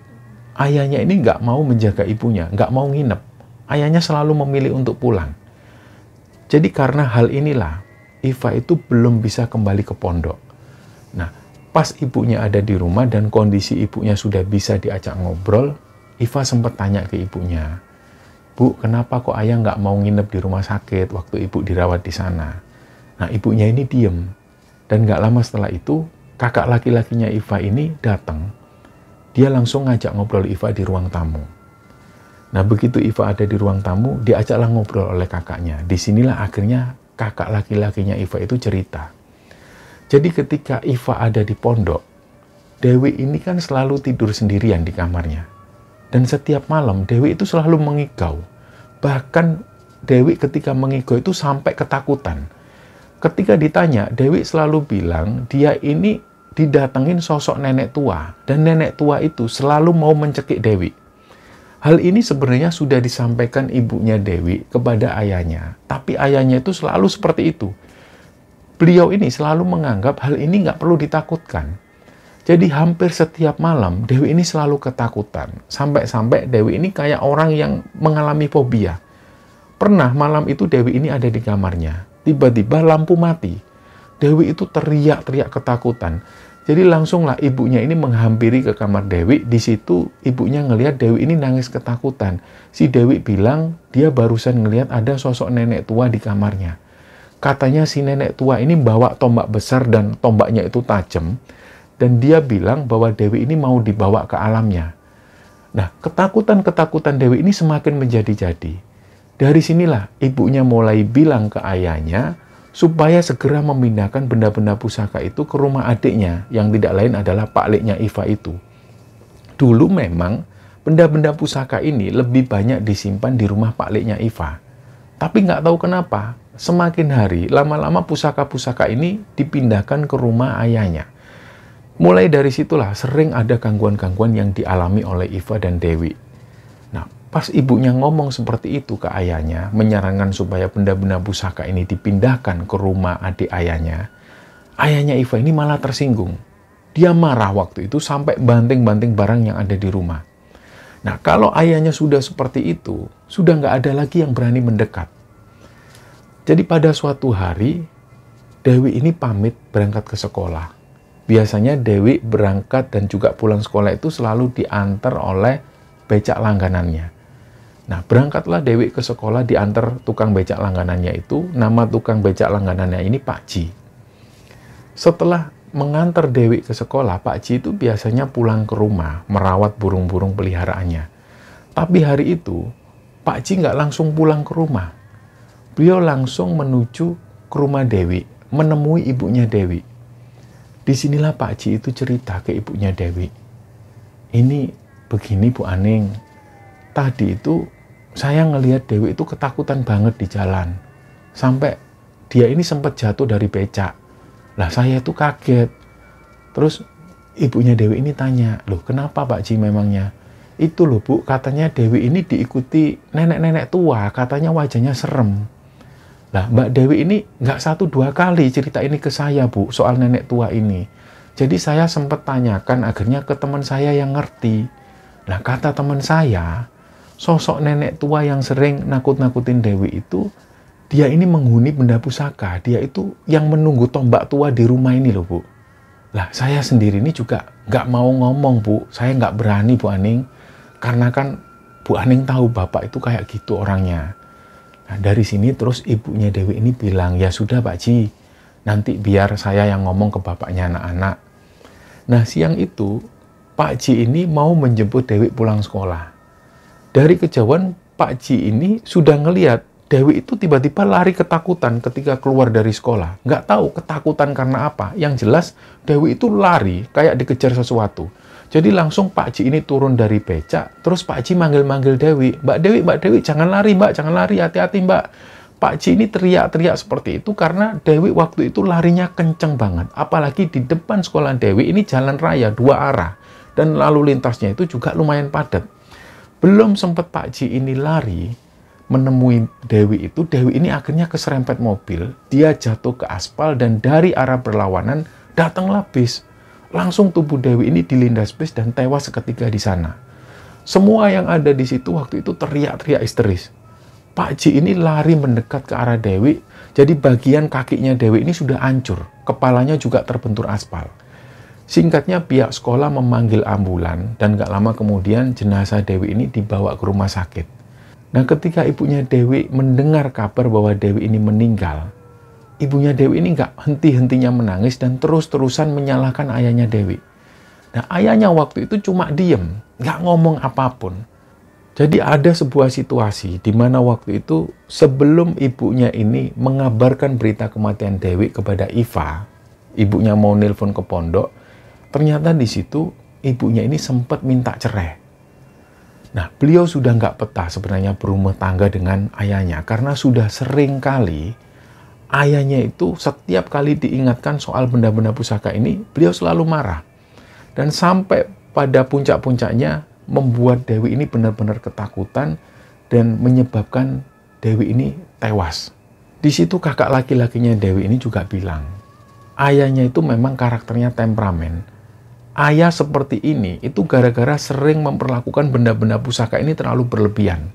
ayahnya ini nggak mau menjaga ibunya, nggak mau nginep. Ayahnya selalu memilih untuk pulang. Jadi karena hal inilah, Iva itu belum bisa kembali ke pondok. Nah, pas ibunya ada di rumah dan kondisi ibunya sudah bisa diajak ngobrol, Iva sempat tanya ke ibunya, Bu, kenapa kok ayah nggak mau nginep di rumah sakit waktu ibu dirawat di sana? Nah, ibunya ini diem. Dan nggak lama setelah itu, kakak laki-lakinya Iva ini datang. Dia langsung ngajak ngobrol Iva di ruang tamu. Nah, begitu Iva ada di ruang tamu, diajaklah ngobrol oleh kakaknya. Disinilah akhirnya kakak laki-lakinya Iva itu cerita. Jadi ketika Iva ada di pondok, Dewi ini kan selalu tidur sendirian di kamarnya. Dan setiap malam Dewi itu selalu mengigau. Bahkan Dewi ketika mengigau itu sampai ketakutan. Ketika ditanya, Dewi selalu bilang dia ini didatengin sosok nenek tua. Dan nenek tua itu selalu mau mencekik Dewi. Hal ini sebenarnya sudah disampaikan ibunya Dewi kepada ayahnya. Tapi ayahnya itu selalu seperti itu. Beliau ini selalu menganggap hal ini nggak perlu ditakutkan. Jadi hampir setiap malam Dewi ini selalu ketakutan. Sampai-sampai Dewi ini kayak orang yang mengalami fobia. Pernah malam itu Dewi ini ada di kamarnya. Tiba-tiba lampu mati. Dewi itu teriak-teriak ketakutan. Jadi langsunglah ibunya ini menghampiri ke kamar Dewi. Di situ ibunya ngelihat Dewi ini nangis ketakutan. Si Dewi bilang dia barusan ngelihat ada sosok nenek tua di kamarnya. Katanya si nenek tua ini bawa tombak besar dan tombaknya itu tajam. Dan dia bilang bahwa Dewi ini mau dibawa ke alamnya. Nah, ketakutan-ketakutan Dewi ini semakin menjadi-jadi. Dari sinilah ibunya mulai bilang ke ayahnya supaya segera memindahkan benda-benda pusaka itu ke rumah adiknya, yang tidak lain adalah Pak Leknya Iva itu. Dulu memang benda-benda pusaka ini lebih banyak disimpan di rumah Pak Leknya Iva. Tapi nggak tahu kenapa, semakin hari, lama-lama pusaka-pusaka ini dipindahkan ke rumah ayahnya. Mulai dari situlah sering ada gangguan-gangguan yang dialami oleh Iva dan Dewi. Nah, pas ibunya ngomong seperti itu ke ayahnya, menyarankan supaya benda-benda pusaka ini dipindahkan ke rumah adik ayahnya Iva ini malah tersinggung. Dia marah waktu itu sampai banting-banting barang yang ada di rumah. Nah, kalau ayahnya sudah seperti itu, sudah nggak ada lagi yang berani mendekat. Jadi pada suatu hari, Dewi ini pamit berangkat ke sekolah. Biasanya Dewi berangkat dan juga pulang sekolah itu selalu diantar oleh becak langganannya. Nah, berangkatlah Dewi ke sekolah diantar tukang becak langganannya itu. Nama tukang becak langganannya ini Pak Ji. Setelah mengantar Dewi ke sekolah, Pak Ji itu biasanya pulang ke rumah merawat burung-burung peliharaannya. Tapi hari itu, Pak Ji nggak langsung pulang ke rumah. Beliau langsung menuju ke rumah Dewi, menemui ibunya Dewi. Disinilah Pak Ji itu cerita ke ibunya Dewi. Ini begini Bu Aning, tadi itu saya ngelihat Dewi itu ketakutan banget di jalan. Sampai dia ini sempat jatuh dari becak. Lah saya itu kaget. Terus ibunya Dewi ini tanya, loh kenapa Pak Ji memangnya? Itu loh Bu, katanya Dewi ini diikuti nenek-nenek tua, katanya wajahnya serem. Lah Mbak Dewi ini nggak 1-2 kali cerita ini ke saya Bu, soal nenek tua ini. Jadi saya sempat tanyakan akhirnya ke teman saya yang ngerti. Nah kata teman saya, sosok nenek tua yang sering nakut-nakutin Dewi itu, dia ini menghuni benda pusaka. Dia itu yang menunggu tombak tua di rumah ini loh Bu. Lah saya sendiri ini juga nggak mau ngomong Bu. Saya nggak berani Bu Aning. Karena kan Bu Aning tahu Bapak itu kayak gitu orangnya. Nah dari sini terus ibunya Dewi ini bilang, ya sudah Pak Ji, nanti biar saya yang ngomong ke bapaknya anak-anak. Nah siang itu Pak Ji ini mau menjemput Dewi pulang sekolah. Dari kejauhan Pak Ji ini sudah ngelihat Dewi itu tiba-tiba lari ketakutan ketika keluar dari sekolah. Nggak tahu ketakutan karena apa. Yang jelas Dewi itu lari kayak dikejar sesuatu. Jadi langsung Pak Ji ini turun dari becak. Terus Pak Ji manggil-manggil Dewi. Mbak Dewi, jangan lari Mbak, jangan lari, hati-hati Mbak. Pak Ji ini teriak-teriak seperti itu karena Dewi waktu itu larinya kenceng banget. Apalagi di depan sekolah Dewi ini jalan raya 2 arah. Dan lalu lintasnya itu juga lumayan padat. Belum sempat Pak Ji ini lari menemui Dewi itu, Dewi ini akhirnya keserempet mobil, dia jatuh ke aspal dan dari arah berlawanan datanglah bis. Langsung tubuh Dewi ini dilindas bis dan tewas seketika di sana. Semua yang ada di situ waktu itu teriak-teriak histeris. Pak Ji ini lari mendekat ke arah Dewi, jadi bagian kakinya Dewi ini sudah hancur, kepalanya juga terbentur aspal. Singkatnya pihak sekolah memanggil ambulan dan gak lama kemudian jenazah Dewi ini dibawa ke rumah sakit. Nah ketika ibunya Dewi mendengar kabar bahwa Dewi ini meninggal, ibunya Dewi ini nggak henti-hentinya menangis dan terus-terusan menyalahkan ayahnya Dewi. Nah ayahnya waktu itu cuma diem, nggak ngomong apapun. Jadi ada sebuah situasi di mana waktu itu sebelum ibunya ini mengabarkan berita kematian Dewi kepada Iva, ibunya mau nelpon ke pondok, ternyata di situ ibunya ini sempat minta cerai. Nah, beliau sudah nggak betah sebenarnya berumah tangga dengan ayahnya karena sudah sering kali ayahnya itu setiap kali diingatkan soal benda-benda pusaka ini, beliau selalu marah. Dan sampai pada puncak-puncaknya membuat Dewi ini benar-benar ketakutan dan menyebabkan Dewi ini tewas. Di situ kakak laki-lakinya Dewi ini juga bilang, ayahnya itu memang karakternya temperamen. Ayah seperti ini itu gara-gara sering memperlakukan benda-benda pusaka ini terlalu berlebihan.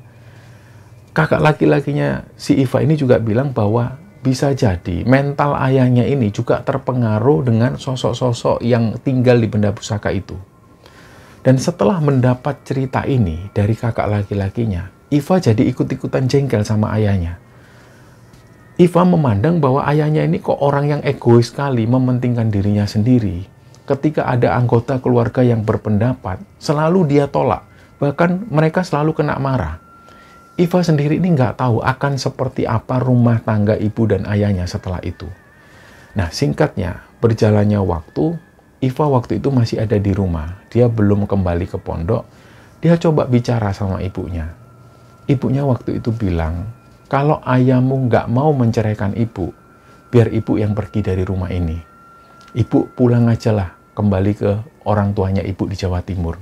Kakak laki-lakinya si Iva ini juga bilang bahwa bisa jadi mental ayahnya ini juga terpengaruh dengan sosok-sosok yang tinggal di benda pusaka itu. Dan setelah mendapat cerita ini dari kakak laki-lakinya, Iva jadi ikut-ikutan jengkel sama ayahnya. Iva memandang bahwa ayahnya ini kok orang yang egois sekali, mementingkan dirinya sendiri. Ketika ada anggota keluarga yang berpendapat, selalu dia tolak. Bahkan mereka selalu kena marah. Iva sendiri ini nggak tahu akan seperti apa rumah tangga ibu dan ayahnya setelah itu. Nah, singkatnya, berjalannya waktu, Iva waktu itu masih ada di rumah. Dia belum kembali ke pondok. Dia coba bicara sama ibunya. Ibunya waktu itu bilang, kalau ayahmu nggak mau menceraikan ibu, biar ibu yang pergi dari rumah ini. Ibu pulang aja lah, kembali ke orang tuanya ibu di Jawa Timur.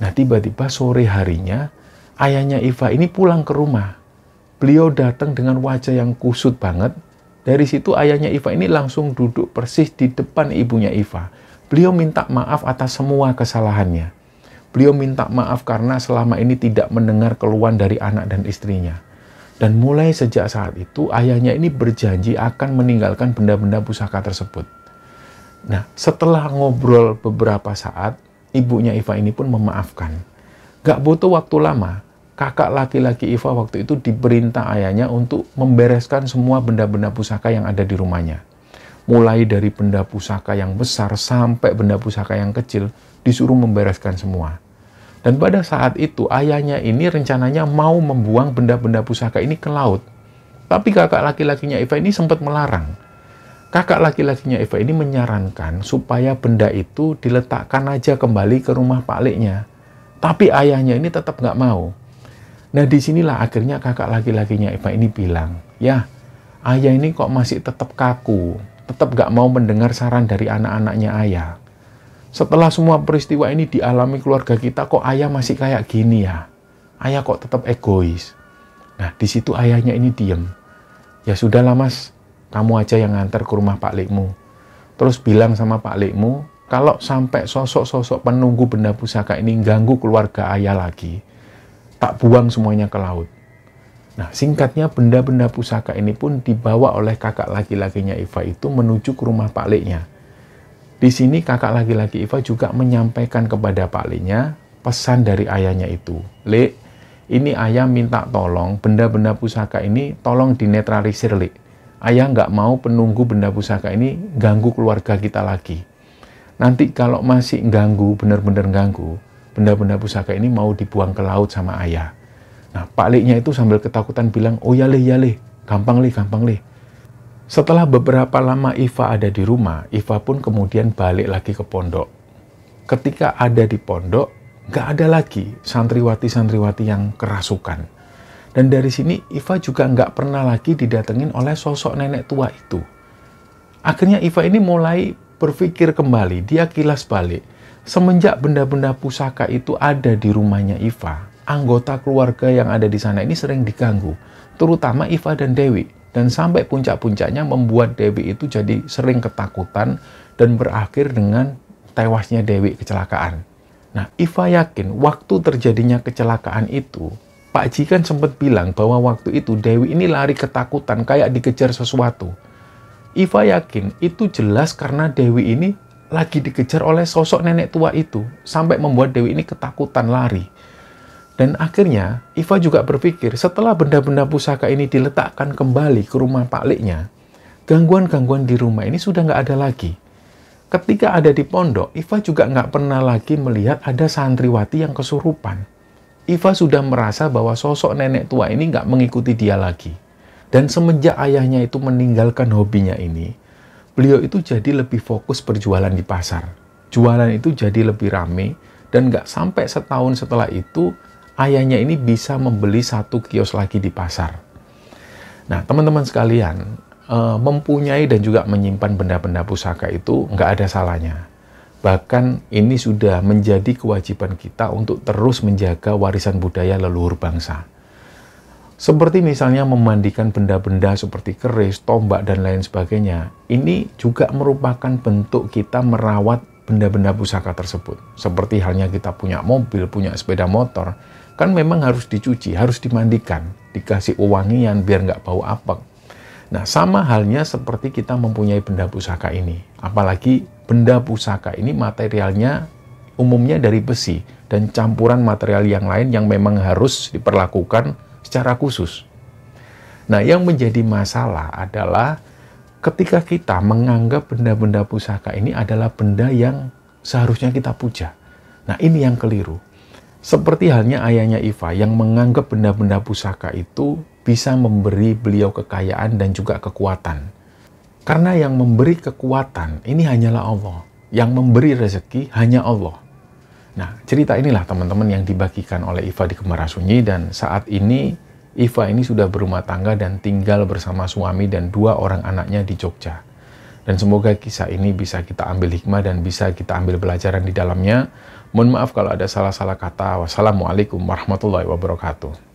Nah, tiba-tiba sore harinya, ayahnya Iva ini pulang ke rumah. Beliau datang dengan wajah yang kusut banget. Dari situ ayahnya Iva ini langsung duduk persis di depan ibunya Iva. Beliau minta maaf atas semua kesalahannya. Beliau minta maaf karena selama ini tidak mendengar keluhan dari anak dan istrinya. Dan mulai sejak saat itu, ayahnya ini berjanji akan meninggalkan benda-benda pusaka tersebut. Nah, setelah ngobrol beberapa saat, ibunya Iva ini pun memaafkan. Gak butuh waktu lama, kakak laki-laki Iva waktu itu diperintah ayahnya untuk membereskan semua benda-benda pusaka yang ada di rumahnya. Mulai dari benda pusaka yang besar sampai benda pusaka yang kecil, disuruh membereskan semua. Dan pada saat itu ayahnya ini rencananya mau membuang benda-benda pusaka ini ke laut. Tapi kakak laki-lakinya Iva ini sempat melarang. Kakak laki-lakinya Iva ini menyarankan supaya benda itu diletakkan aja kembali ke rumah Pak Leknya. Tapi ayahnya ini tetap nggak mau. Nah, disinilah akhirnya kakak laki-lakinya Iva ini bilang, ya, ayah ini kok masih tetap kaku, tetap nggak mau mendengar saran dari anak-anaknya ayah. Setelah semua peristiwa ini dialami keluarga kita, kok ayah masih kayak gini ya? Ayah kok tetap egois? Nah, di situ ayahnya ini diem. Ya sudahlah mas, kamu aja yang nganter ke rumah Pak Lekmu. Terus bilang sama Pak Lekmu, kalau sampai sosok-sosok penunggu benda pusaka ini ganggu keluarga ayah lagi, tak buang semuanya ke laut. Nah, singkatnya benda-benda pusaka ini pun dibawa oleh kakak laki-lakinya Iva itu menuju ke rumah Pak Leknya. Di sini kakak laki-laki Iva juga menyampaikan kepada Pak Leknya pesan dari ayahnya itu. Lek, ini ayah minta tolong benda-benda pusaka ini tolong dinetralisir, Lek. Ayah nggak mau penunggu benda pusaka ini ganggu keluarga kita lagi. Nanti kalau masih ganggu, benar-benar ganggu, benda-benda pusaka ini mau dibuang ke laut sama ayah. Nah, Pak Leknya itu sambil ketakutan bilang, oh ya leh, gampang leh. Setelah beberapa lama Iva ada di rumah, Iva pun kemudian balik lagi ke pondok. Ketika ada di pondok, nggak ada lagi santriwati-santriwati yang kerasukan. Dan dari sini Iva juga nggak pernah lagi didatengin oleh sosok nenek tua itu. Akhirnya Iva ini mulai berpikir kembali, dia kilas balik. Semenjak benda-benda pusaka itu ada di rumahnya Iva, anggota keluarga yang ada di sana ini sering diganggu, terutama Iva dan Dewi. Dan sampai puncak-puncaknya membuat Dewi itu jadi sering ketakutan dan berakhir dengan tewasnya Dewi kecelakaan. Nah, Iva yakin waktu terjadinya kecelakaan itu, Pak Ji kan sempat bilang bahwa waktu itu Dewi ini lari ketakutan kayak dikejar sesuatu. Iva yakin itu jelas karena Dewi ini lagi dikejar oleh sosok nenek tua itu, sampai membuat Dewi ini ketakutan lari. Dan akhirnya, Iva juga berpikir setelah benda-benda pusaka ini diletakkan kembali ke rumah Pak Leknya, gangguan-gangguan di rumah ini sudah nggak ada lagi. Ketika ada di pondok, Iva juga nggak pernah lagi melihat ada santriwati yang kesurupan. Iva sudah merasa bahwa sosok nenek tua ini nggak mengikuti dia lagi. Dan semenjak ayahnya itu meninggalkan hobinya ini, beliau itu jadi lebih fokus berjualan di pasar. Jualan itu jadi lebih rame, dan nggak sampai setahun setelah itu, ayahnya ini bisa membeli 1 kios lagi di pasar. Nah, teman-teman sekalian, mempunyai dan juga menyimpan benda-benda pusaka itu nggak ada salahnya. Bahkan ini sudah menjadi kewajiban kita untuk terus menjaga warisan budaya leluhur bangsa. Seperti misalnya memandikan benda-benda seperti keris, tombak, dan lain sebagainya. Ini juga merupakan bentuk kita merawat benda-benda pusaka tersebut. Seperti halnya kita punya mobil, punya sepeda motor, kan memang harus dicuci, harus dimandikan, dikasih wangian biar nggak bau apek. Nah, sama halnya seperti kita mempunyai benda pusaka ini. Apalagi benda pusaka ini materialnya umumnya dari besi dan campuran material yang lain yang memang harus diperlakukan secara khusus. Nah, yang menjadi masalah adalah ketika kita menganggap benda-benda pusaka ini adalah benda yang seharusnya kita puja. Nah, ini yang keliru. Seperti halnya ayahnya Iva yang menganggap benda-benda pusaka itu bisa memberi beliau kekayaan dan juga kekuatan. Karena yang memberi kekuatan ini hanyalah Allah. Yang memberi rezeki hanya Allah. Nah, cerita inilah teman-teman yang dibagikan oleh Iva di Kemara Sunyi, dan saat ini Iva ini sudah berumah tangga dan tinggal bersama suami dan 2 orang anaknya di Jogja. Dan semoga kisah ini bisa kita ambil hikmah dan bisa kita ambil pelajaran di dalamnya. Mohon maaf kalau ada salah-salah kata. Wassalamualaikum warahmatullahi wabarakatuh.